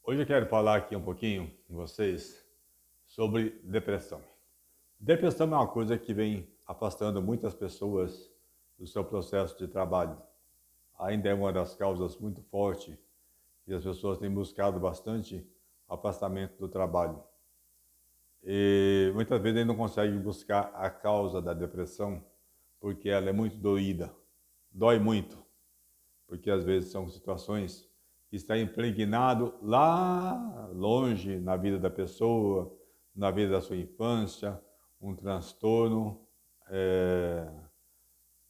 Hoje eu quero falar aqui um pouquinho com vocês sobre depressão. Depressão é uma coisa que vem afastando muitas pessoas do seu processo de trabalho. Ainda é uma das causas muito fortes que as pessoas têm buscado bastante afastamento do trabalho. E muitas vezes não conseguem buscar a causa da depressão porque ela é muito doída, dói muito, porque às vezes são situações que estão impregnado lá longe na vida da pessoa, na vida da sua infância, um transtorno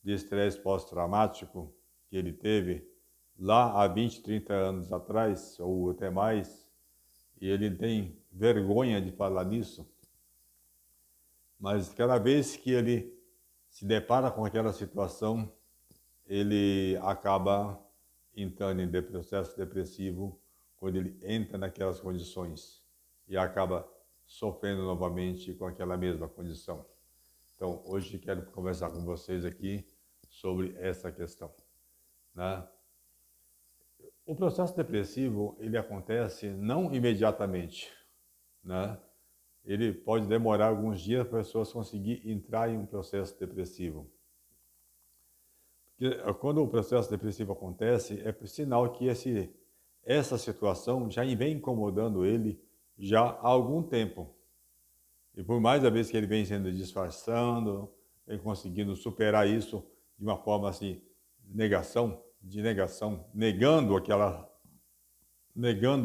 de estresse pós-traumático que ele teve lá há 20, 30 anos atrás, ou até mais, e ele tem vergonha de falar nisso, mas cada vez que ele se depara com aquela situação, ele acaba entrando em processo depressivo quando ele entra naquelas condições e acaba sofrendo novamente com aquela mesma condição. Então, hoje quero conversar com vocês aqui sobre essa questão, né? O processo depressivo, ele acontece não imediatamente, né? Ele pode demorar alguns dias para as pessoas conseguirem entrar em um processo depressivo. Quando o processo depressivo acontece, é por sinal que essa situação já vem incomodando ele já há algum tempo. E por mais a vez que ele vem sendo disfarçando, vem conseguindo superar isso de uma forma assim, negação, negando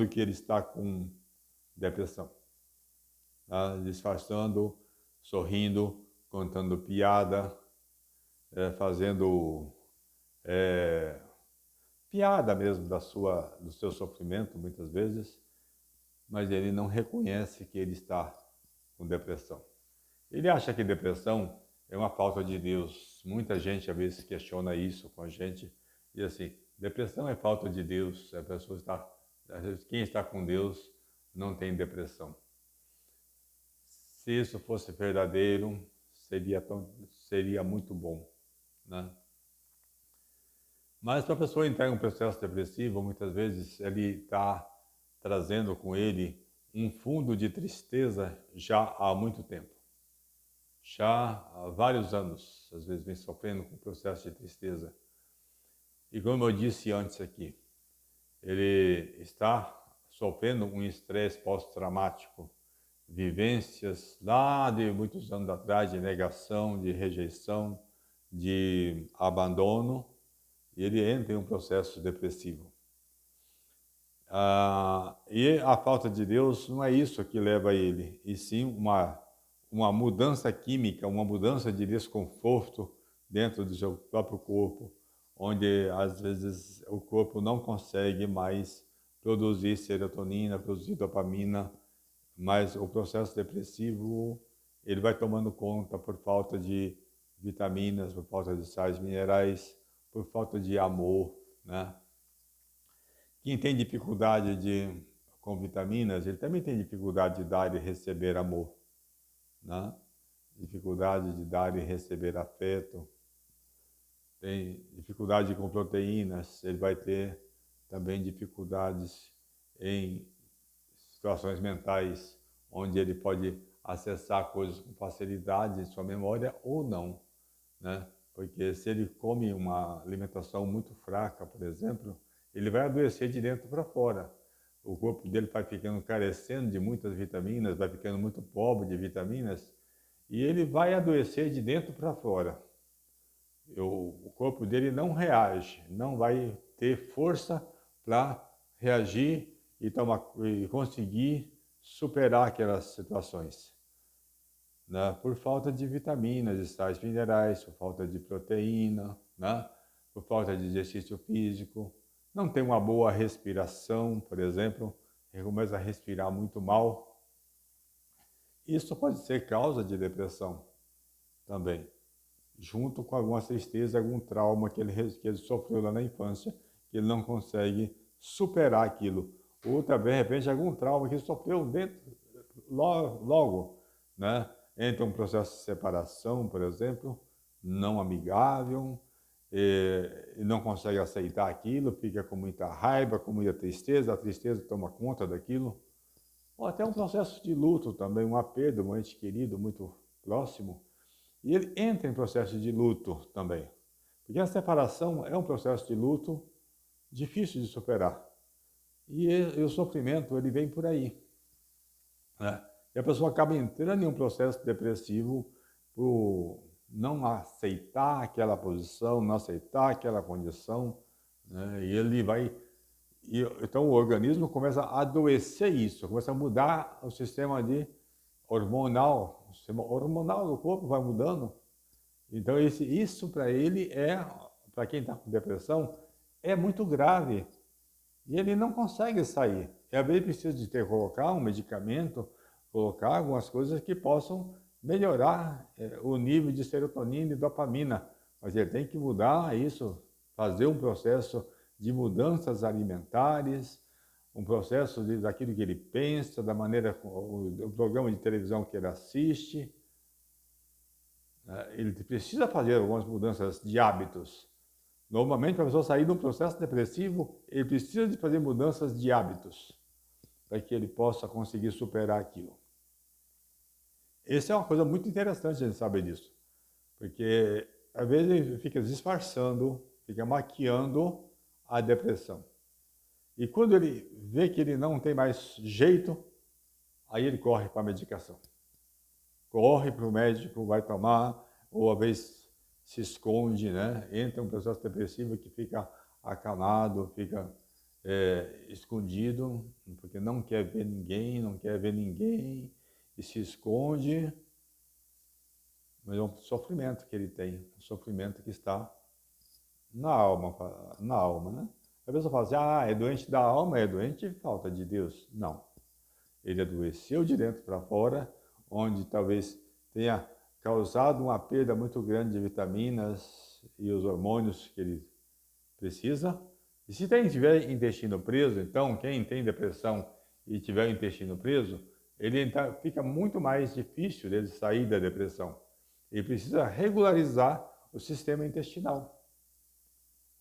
que ele está com depressão, tá? Disfarçando, sorrindo, contando piada, fazendo piada mesmo do seu sofrimento, muitas vezes, mas ele não reconhece que ele está com depressão. Ele acha que depressão é uma falta de Deus. Muita gente às vezes questiona isso com a gente, e assim, depressão é falta de Deus, a pessoa está, às vezes, quem está com Deus não tem depressão. Se isso fosse verdadeiro, seria muito bom, né? Mas para a pessoa entrar em um processo depressivo, muitas vezes ele está trazendo com ele um fundo de tristeza já há muito tempo. Já há vários anos, às vezes vem sofrendo com o processo de tristeza. E como eu disse antes aqui, ele está sofrendo um estresse pós-traumático, vivências lá de muitos anos atrás de negação, de rejeição, de abandono, e ele entra em um processo depressivo. E a falta de Deus não é isso que leva a ele, e sim uma mudança química, uma mudança de desconforto dentro do seu próprio corpo, onde às vezes o corpo não consegue mais produzir serotonina, produzir dopamina, mas o processo depressivo ele vai tomando conta por falta de vitaminas, por falta de sais minerais, por falta de amor, né? Quem tem dificuldade com vitaminas, ele também tem dificuldade de dar e receber amor, né? Dificuldade de dar e receber afeto, tem dificuldade com proteínas, ele vai ter também dificuldades em situações mentais, onde ele pode acessar coisas com facilidade em sua memória ou não, né? Porque se ele come uma alimentação muito fraca, por exemplo, ele vai adoecer de dentro para fora. O corpo dele vai ficando carecendo de muitas vitaminas, vai ficando muito pobre de vitaminas, e ele vai adoecer de dentro para fora. O corpo dele não reage, não vai ter força para reagir e conseguir superar aquelas situações, né? Por falta de vitaminas e sais minerais, por falta de proteína, né? Por falta de exercício físico, não tem uma boa respiração, por exemplo, ele começa a respirar muito mal. Isso pode ser causa de depressão também, junto com alguma tristeza, algum trauma que ele sofreu lá na infância, que ele não consegue superar aquilo. Ou também, de repente, algum trauma que ele sofreu logo, né? Entra um processo de separação, por exemplo, não amigável, e não consegue aceitar aquilo, fica com muita raiva, com muita tristeza, a tristeza toma conta daquilo. Ou até um processo de luto também, uma perda, um ente querido muito próximo, e ele entra em processo de luto também. Porque a separação é um processo de luto difícil de superar. E o sofrimento, ele vem por aí, né? E a pessoa acaba entrando em um processo depressivo por não aceitar aquela posição, não aceitar aquela condição, né? E ele vai... então o organismo começa a adoecer isso, começa a mudar o sistema hormonal. O sistema hormonal do corpo vai mudando. Então isso para ele para quem está com depressão, é muito grave. E ele não consegue sair. E às vezes precisa de colocar um medicamento, colocar algumas coisas que possam melhorar o nível de serotonina e dopamina. Mas ele tem que mudar isso, fazer um processo de mudanças alimentares, um processo daquilo que ele pensa, da maneira, o programa de televisão que ele assiste. Ele precisa fazer algumas mudanças de hábitos. Normalmente, para a pessoa sair de um processo depressivo, ele precisa de fazer mudanças de hábitos para que ele possa conseguir superar aquilo. Essa é uma coisa muito interessante a gente saber disso, porque às vezes ele fica disfarçando, fica maquiando a depressão. E quando ele vê que ele não tem mais jeito, aí ele corre para a medicação. Corre para o médico, vai tomar, ou às vezes se esconde, né? Entra em um processo depressivo que fica acamado, fica escondido, porque não quer ver ninguém, e se esconde. Mas é um sofrimento que ele tem, um sofrimento que está na alma, né? A pessoa fala assim, é doente da alma, é doente de falta de Deus. Não. Ele adoeceu de dentro para fora, onde talvez tenha causado uma perda muito grande de vitaminas e os hormônios que ele precisa. E se tiver intestino preso, então, quem tem depressão e tiver o intestino preso, fica muito mais difícil dele sair da depressão. Ele precisa regularizar o sistema intestinal.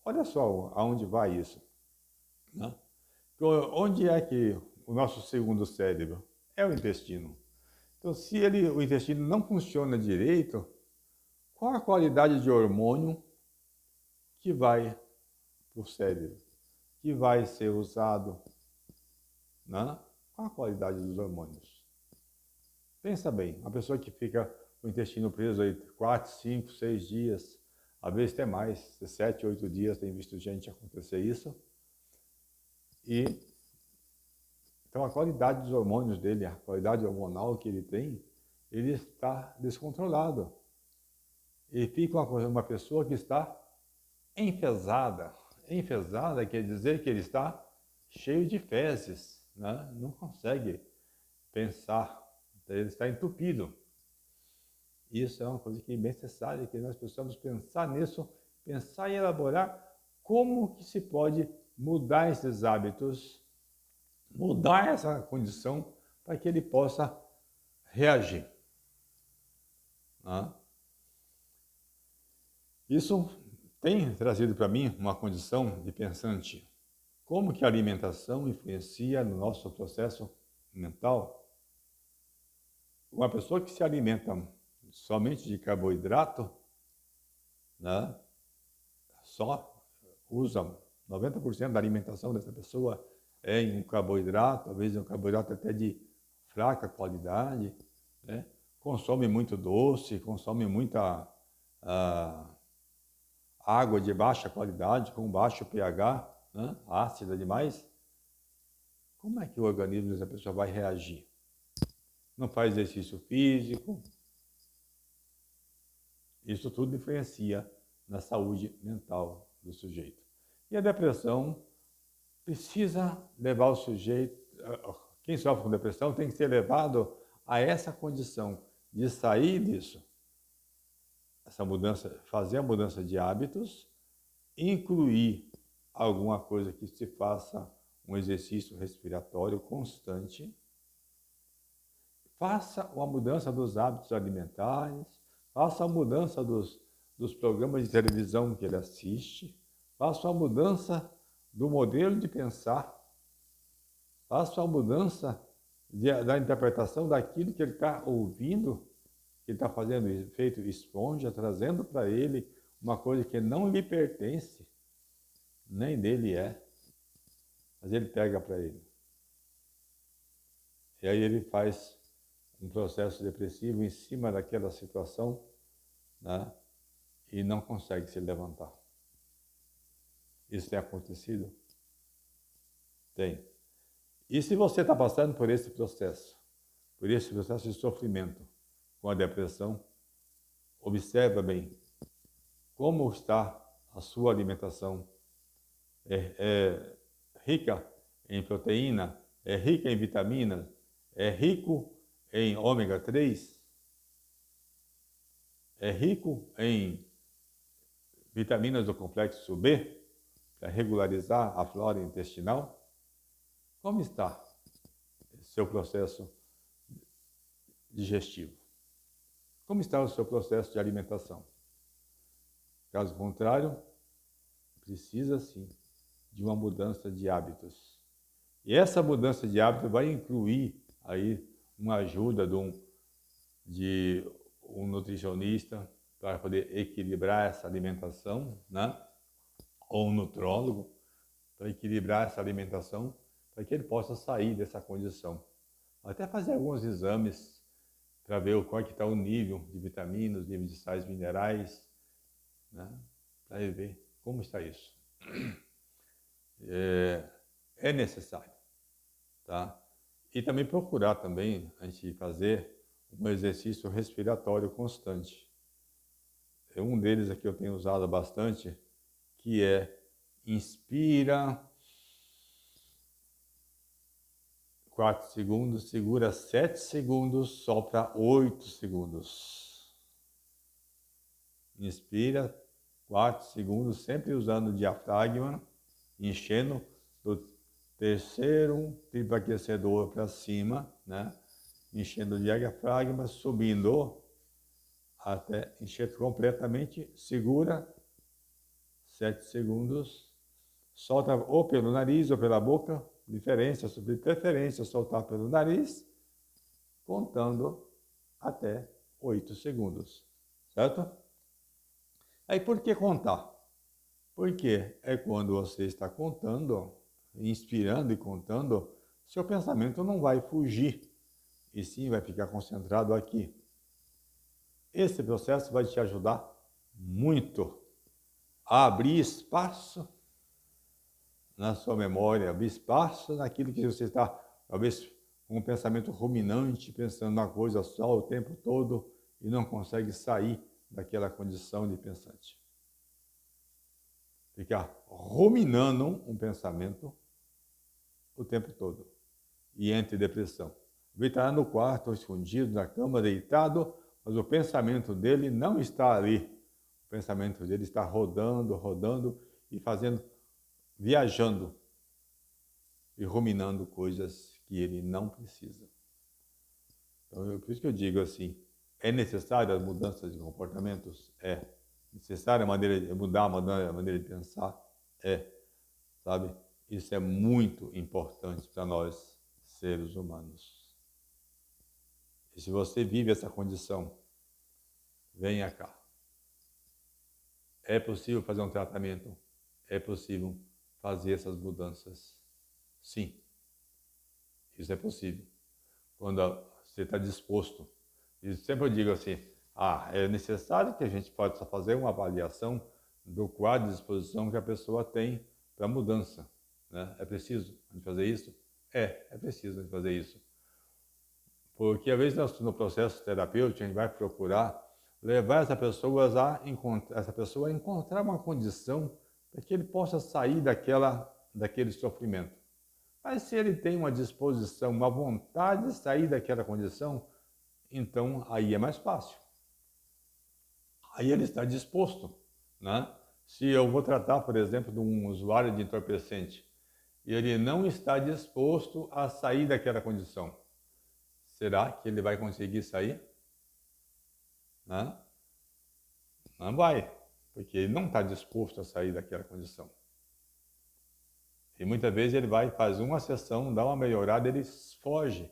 Olha só aonde vai isso, né? Então, onde é que o nosso segundo cérebro? É o intestino. Então, se o intestino não funciona direito, qual a qualidade de hormônio que vai para o cérebro, que vai ser usado, né? Qual a qualidade dos hormônios? Pensa bem, uma pessoa que fica com o intestino preso aí 4, 5, 6 dias, às vezes até mais, 7, 8 dias, tem visto gente acontecer isso. Então a qualidade dos hormônios dele, a qualidade hormonal que ele tem, ele está descontrolado. E fica uma pessoa que está enfesada. Enfesada quer dizer que ele está cheio de fezes, né? Não consegue pensar, ele está entupido. Isso é uma coisa que é necessária, que nós precisamos pensar nisso, pensar e elaborar como que se pode mudar esses hábitos, mudar essa condição para que ele possa reagir. Né? Isso tem trazido para mim uma condição de pensante. Como que a alimentação influencia no nosso processo mental? Uma pessoa que se alimenta somente de carboidrato, né, só usa 90% da alimentação dessa pessoa em um carboidrato, às vezes um carboidrato até de fraca qualidade, né? Consome muito doce, consome muita água de baixa qualidade, com baixo pH, né? Ácida demais. Como é que o organismo dessa pessoa vai reagir? Não faz exercício físico. Isso tudo influencia na saúde mental do sujeito. E a depressão precisa levar o sujeito, quem sofre com depressão tem que ser levado a essa condição de sair disso. Essa mudança, fazer a mudança de hábitos, incluir alguma coisa que se faça um exercício respiratório constante, faça uma mudança dos hábitos alimentares, faça a mudança dos dos programas de televisão que ele assiste, faça uma mudança do modelo de pensar, faça uma mudança da interpretação daquilo que ele está ouvindo, que ele está fazendo efeito esponja, trazendo para ele uma coisa que não lhe pertence, nem dele é, mas ele pega para ele. E aí ele faz um processo depressivo em cima daquela situação, né? E não consegue se levantar. Isso tem acontecido? Tem. E se você está passando por esse processo de sofrimento com a depressão, observa bem como está a sua alimentação. É rica em proteína, é rica em vitaminas, é rico em ômega 3, é rico em vitaminas do complexo B, para regularizar a flora intestinal. Como está seu processo digestivo? Como está o seu processo de alimentação? Caso contrário, precisa sim de uma mudança de hábitos. E essa mudança de hábito vai incluir aí uma ajuda de um nutricionista para poder equilibrar essa alimentação, né? Ou um nutrólogo para equilibrar essa alimentação, para que ele possa sair dessa condição. Até fazer alguns exames para ver qual é que está o nível de vitaminas, nível de sais minerais, né? Para ver como está isso. É necessário, tá? E também procurar também a gente fazer um exercício respiratório constante. Um deles aqui eu tenho usado bastante, que é inspira 4 segundos, segura 7 segundos, sopra 8 segundos. Inspira 4 segundos, sempre usando o diafragma, enchendo do terceiro triboaquecedor para cima, né? Enchendo o diafragma, subindo até encher completamente, segura 7 segundos, solta ou pelo nariz ou pela boca, de preferência soltar pelo nariz, contando até 8 segundos, certo? Aí por que contar? Porque é quando você está contando, inspirando e contando, seu pensamento não vai fugir, e sim vai ficar concentrado aqui. Esse processo vai te ajudar muito a abrir espaço na sua memória, abrir espaço naquilo que você está, talvez, com um pensamento ruminante, pensando na coisa só o tempo todo e não consegue sair daquela condição de pensante. Ficar ruminando um pensamento o tempo todo. E entre depressão. Ele está no quarto, escondido, na cama, deitado, mas o pensamento dele não está ali. O pensamento dele está rodando, rodando e viajando e ruminando coisas que ele não precisa. Então, por isso que eu digo assim, é necessário as mudanças de comportamentos? É. Necessário mudar a maneira de pensar? É. Sabe? Isso é muito importante para nós, seres humanos. E se você vive essa condição, venha cá. É possível fazer um tratamento? É possível fazer essas mudanças? Sim. Isso é possível. Quando você está disposto. E sempre eu digo assim, é necessário que a gente possa fazer uma avaliação do quadro de disposição que a pessoa tem para a mudança. Né? É preciso a gente fazer isso? É preciso a gente fazer isso. Porque às vezes no processo terapêutico a gente vai procurar levar essa pessoa a encontrar uma condição para que ele possa sair daquele sofrimento. Mas se ele tem uma disposição, uma vontade de sair daquela condição, então aí é mais fácil. Aí ele está disposto, né? Se eu vou tratar, por exemplo, de um usuário de entorpecente e ele não está disposto a sair daquela condição, será que ele vai conseguir sair? Né? Não vai, porque ele não está disposto a sair daquela condição. E muitas vezes ele vai, faz uma sessão, dá uma melhorada, ele foge.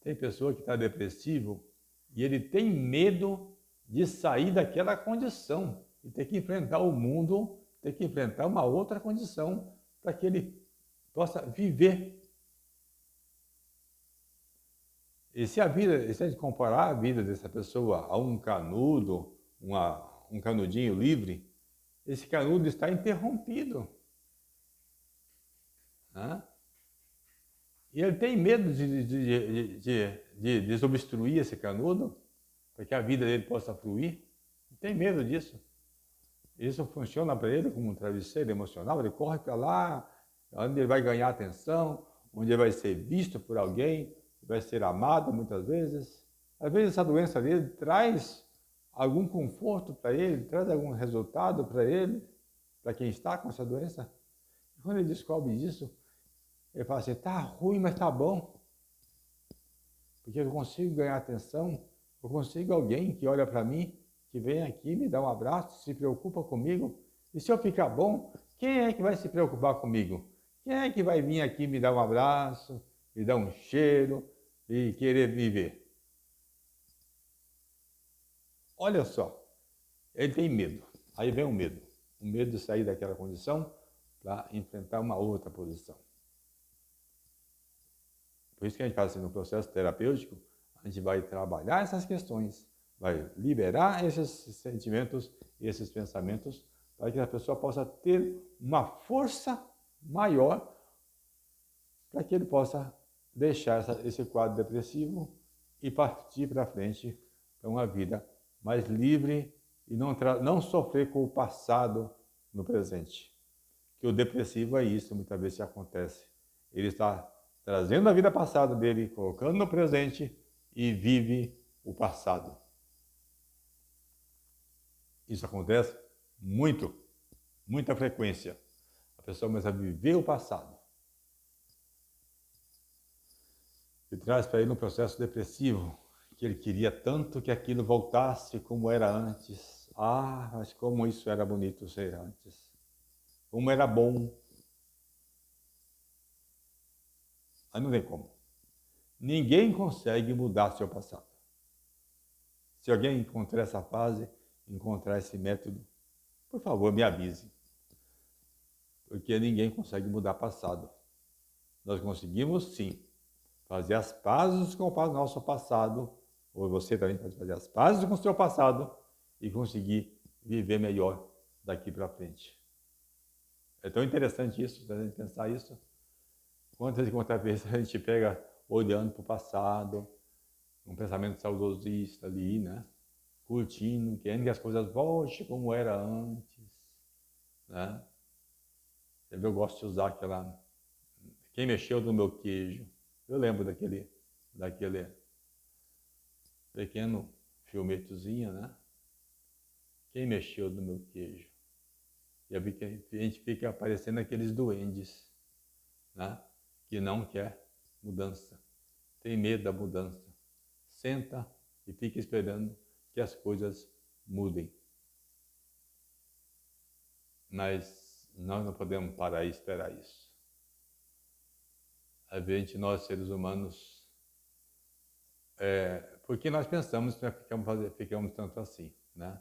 Tem pessoa que está depressivo e ele tem medo de sair daquela condição e ter que enfrentar o mundo, ter que enfrentar uma outra condição para que ele possa viver. E se a gente comparar a vida dessa pessoa a um canudo, um canudinho livre, esse canudo está interrompido. Né? E ele tem medo de desobstruir esse canudo, para que a vida dele possa fluir. Ele tem medo disso. Isso funciona para ele como um travesseiro emocional. Ele corre para lá, onde ele vai ganhar atenção, onde ele vai ser visto por alguém, vai ser amado muitas vezes. Às vezes essa doença dele traz algum conforto para ele, traz algum resultado para ele, para quem está com essa doença. E quando ele descobre isso, ele fala assim, tá ruim, mas tá bom. Porque eu consigo ganhar atenção, eu consigo alguém que olha para mim, que vem aqui, me dá um abraço, se preocupa comigo. E se eu ficar bom, quem é que vai se preocupar comigo? Quem é que vai vir aqui me dar um abraço, me dar um cheiro e querer viver? Olha só, ele tem medo. Aí vem o medo de sair daquela condição para enfrentar uma outra posição. Por isso que a gente faz assim, no processo terapêutico, a gente vai trabalhar essas questões, vai liberar esses sentimentos e esses pensamentos para que a pessoa possa ter uma força maior para que ele possa deixar esse quadro depressivo e partir para frente para uma vida mais livre e não sofrer com o passado no presente. Que o depressivo é isso, muitas vezes acontece. Ele está trazendo a vida passada dele, colocando no presente e vive o passado. Isso acontece muita frequência. A pessoa começa a viver o passado. E traz para ele um processo depressivo, que ele queria tanto que aquilo voltasse como era antes. Ah, mas como isso era bonito ser antes. Como era bom. Mas não tem como. Ninguém consegue mudar seu passado. Se alguém encontrar essa fase, encontrar esse método, por favor, me avise. Porque ninguém consegue mudar passado. Nós conseguimos, sim, fazer as pazes com o nosso passado, ou você também pode fazer as pazes com o seu passado e conseguir viver melhor daqui para frente. É tão interessante isso, a gente pensar isso. Quantas vezes a gente pega olhando para o passado, um pensamento saudosista ali, né? Curtindo, querendo que as coisas voltem como era antes, né? Eu gosto de usar aquela... Quem mexeu no meu queijo? Eu lembro daquele pequeno filmetozinho, né? Quem mexeu no meu queijo? E eu vi que a gente fica aparecendo aqueles duendes, né? Que não quer mudança, tem medo da mudança. Senta e fica esperando que as coisas mudem. Mas nós não podemos parar e esperar isso. Às vezes nós, seres humanos, porque nós pensamos que ficamos tanto assim, né?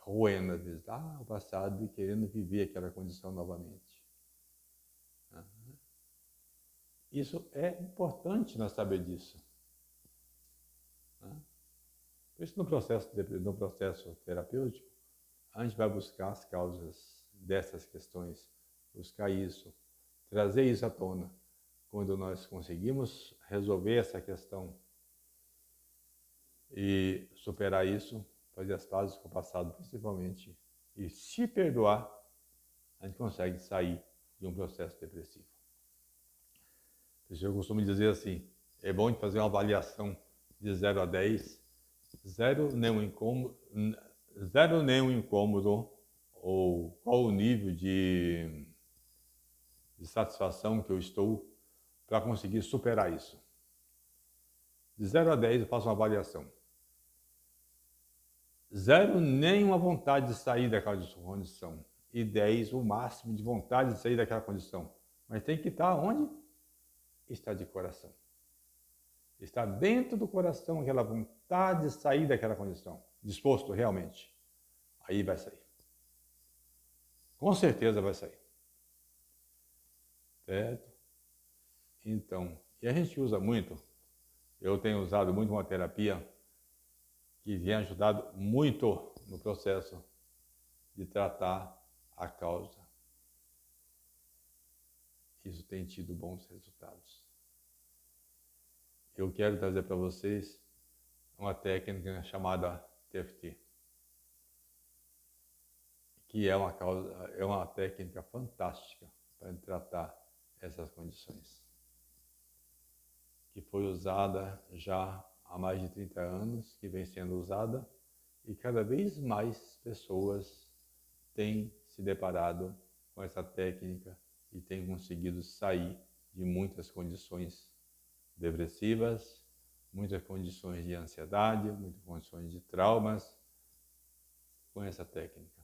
Roendo às vezes, o passado e querendo viver aquela condição novamente. Isso é importante nós saber disso. Por isso, no processo terapêutico, a gente vai buscar as causas dessas questões, buscar isso, trazer isso à tona. Quando nós conseguimos resolver essa questão e superar isso, fazer as pazes com o passado principalmente, e se perdoar, a gente consegue sair de um processo depressivo. Eu costumo dizer assim, é bom de fazer uma avaliação de 0 a 10, 0 nenhum incômodo, ou qual o nível de satisfação que eu estou para conseguir superar isso. De 0 a 10 eu faço uma avaliação. 0 nenhuma vontade de sair daquela condição. E 10 o máximo de vontade de sair daquela condição. Mas tem que estar onde? Está de coração. Está dentro do coração aquela vontade de sair daquela condição. Disposto realmente. Aí vai sair. Com certeza vai sair. Certo? Então, e a gente usa muito, eu tenho usado muito uma terapia que vem ajudado muito no processo de tratar a causa. Isso tem tido bons resultados. Eu quero trazer para vocês uma técnica chamada TFT, que é uma técnica fantástica para tratar essas condições, que foi usada já há mais de 30 anos, que vem sendo usada, e cada vez mais pessoas têm se deparado com essa técnica e têm conseguido sair de muitas condições depressivas, muitas condições de ansiedade, muitas condições de traumas com essa técnica.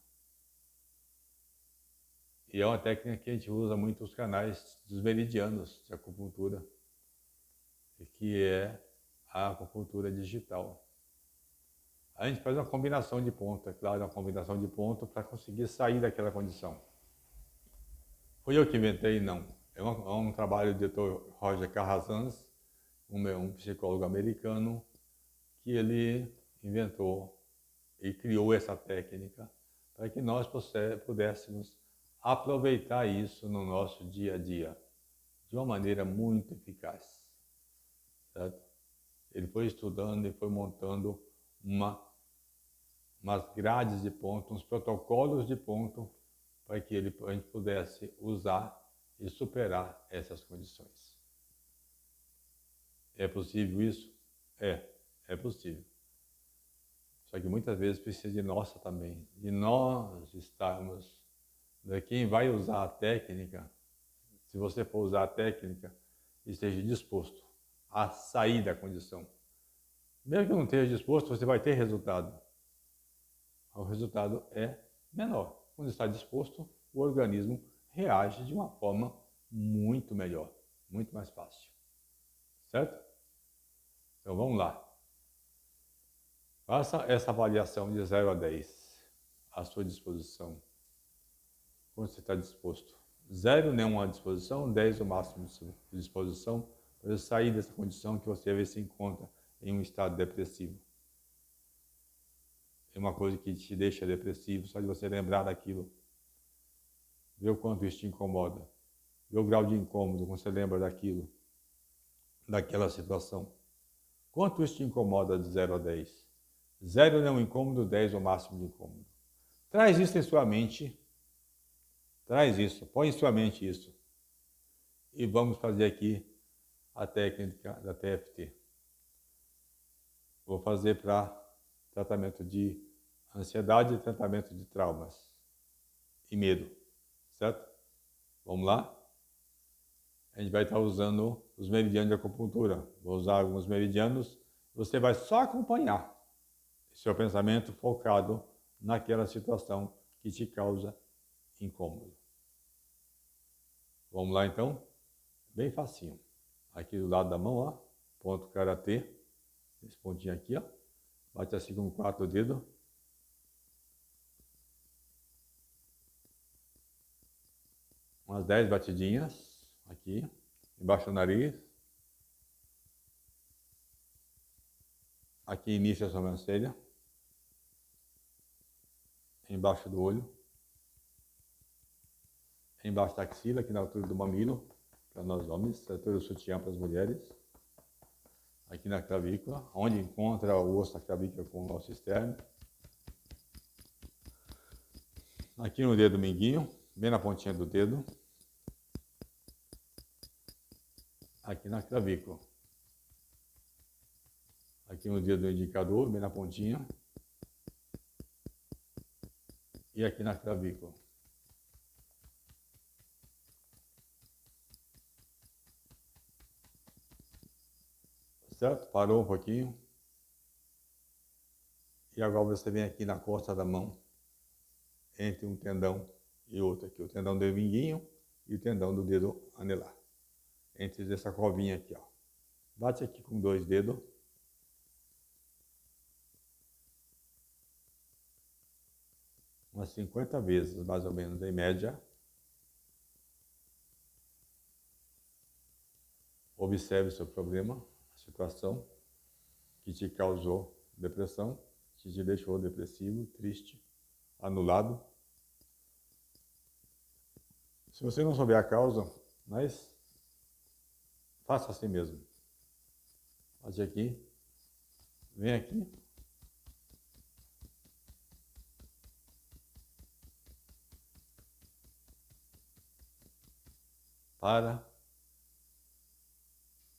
E é uma técnica que a gente usa muito nos canais dos meridianos de acupuntura, que é a acupuntura digital. A gente faz uma combinação de ponto, é claro, uma combinação de ponto para conseguir sair daquela condição. Fui eu que inventei? Não. É um trabalho do Dr. Roger Carrazans, um psicólogo americano, que ele inventou e criou essa técnica para que nós pudéssemos aproveitar isso no nosso dia a dia de uma maneira muito eficaz. Certo? Ele foi estudando e foi montando umas grades de ponto, uns protocolos de ponto para que a gente pudesse usar e superar essas condições. É possível isso? É possível. Só que muitas vezes precisa de nós também, de nós estarmos, de quem vai usar a técnica, se você for usar a técnica, esteja disposto a sair da condição. Mesmo que não esteja disposto, você vai ter resultado. O resultado é menor. Quando está disposto, o organismo reage de uma forma muito melhor, muito mais fácil. Certo? Então vamos lá. Faça essa avaliação de 0 a 10 à sua disposição. Quando você está disposto. 0 nenhuma disposição, 10 o máximo de disposição para sair dessa condição que você às vezes se encontra em um estado depressivo. É uma coisa que te deixa depressivo, só de você lembrar daquilo. Vê o quanto isso te incomoda. Vê o grau de incômodo quando você lembra daquilo, daquela situação. Quanto isso te incomoda de 0 a 10? 0 não é um incômodo, 10 é o máximo de incômodo. Traz isso em sua mente. Traz isso, põe em sua mente isso. E vamos fazer aqui a técnica da TFT. Vou fazer para tratamento de ansiedade e tratamento de traumas e medo, certo? Vamos lá? A gente vai estar usando os meridianos de acupuntura. Vou usar alguns meridianos. Você vai só acompanhar seu pensamento focado naquela situação que te causa incômodo. Vamos lá então? Bem facinho. Aqui do lado da mão, ó, ponto karatê. Esse pontinho aqui, ó. Bate assim com 4 dedos. Umas 10 batidinhas aqui, embaixo do nariz. Aqui inicia a sobrancelha. Embaixo do olho. Embaixo da axila, aqui na altura do mamilo, para nós homens, na altura do sutiã para as mulheres. Aqui na clavícula, onde encontra o osso da clavícula com o osso externo. Aqui no dedo mindinho, bem na pontinha do dedo. Aqui na clavícula. Aqui no dedo indicador, bem na pontinha. E aqui na clavícula. Certo? Parou um pouquinho. E agora você vem aqui na costa da mão, entre um tendão e outro aqui, o tendão do minguinho e o tendão do dedo anelar. Entre essa covinha aqui, ó. Bate aqui com 2 dedos. Umas 50 vezes, mais ou menos, em média. Observe o seu problema, a situação que te causou depressão, que te deixou depressivo, triste, anulado. Se você não souber a causa, mas faça assim mesmo. Bate aqui, vem aqui. Para.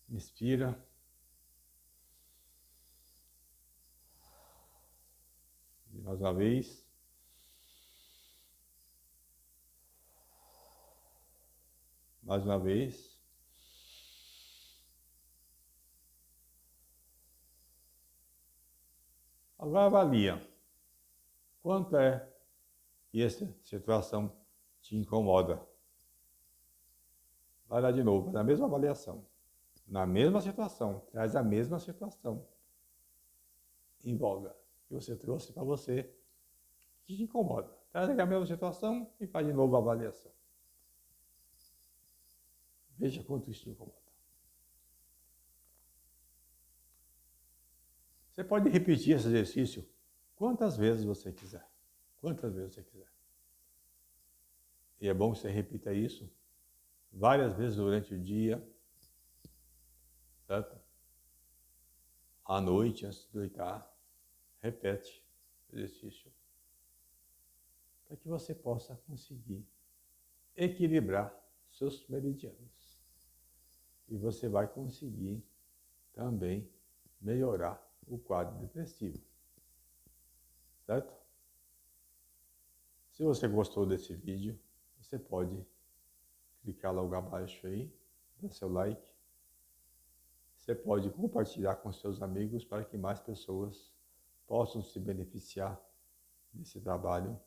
Inspira. E mais uma vez. Mais uma vez. Agora avalia. Quanto é que essa situação te incomoda? Vai lá de novo, na mesma avaliação. Na mesma situação. Traz a mesma situação em voga que você trouxe para você que te incomoda. Traz aqui a mesma situação e faz de novo a avaliação. Veja quanto isso te incomoda. Você pode repetir esse exercício quantas vezes você quiser. Quantas vezes você quiser. E é bom que você repita isso várias vezes durante o dia, certo? À noite, antes de deitar, repete o exercício para que você possa conseguir equilibrar seus meridianos. E você vai conseguir também melhorar o quadro depressivo, certo? Se você gostou desse vídeo, você pode clicar logo abaixo aí, dar seu like. Você pode compartilhar com seus amigos para que mais pessoas possam se beneficiar desse trabalho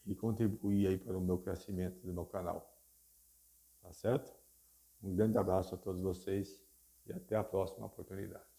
e contribuir aí para o meu crescimento do meu canal. Tá certo? Um grande abraço a todos vocês e até a próxima oportunidade.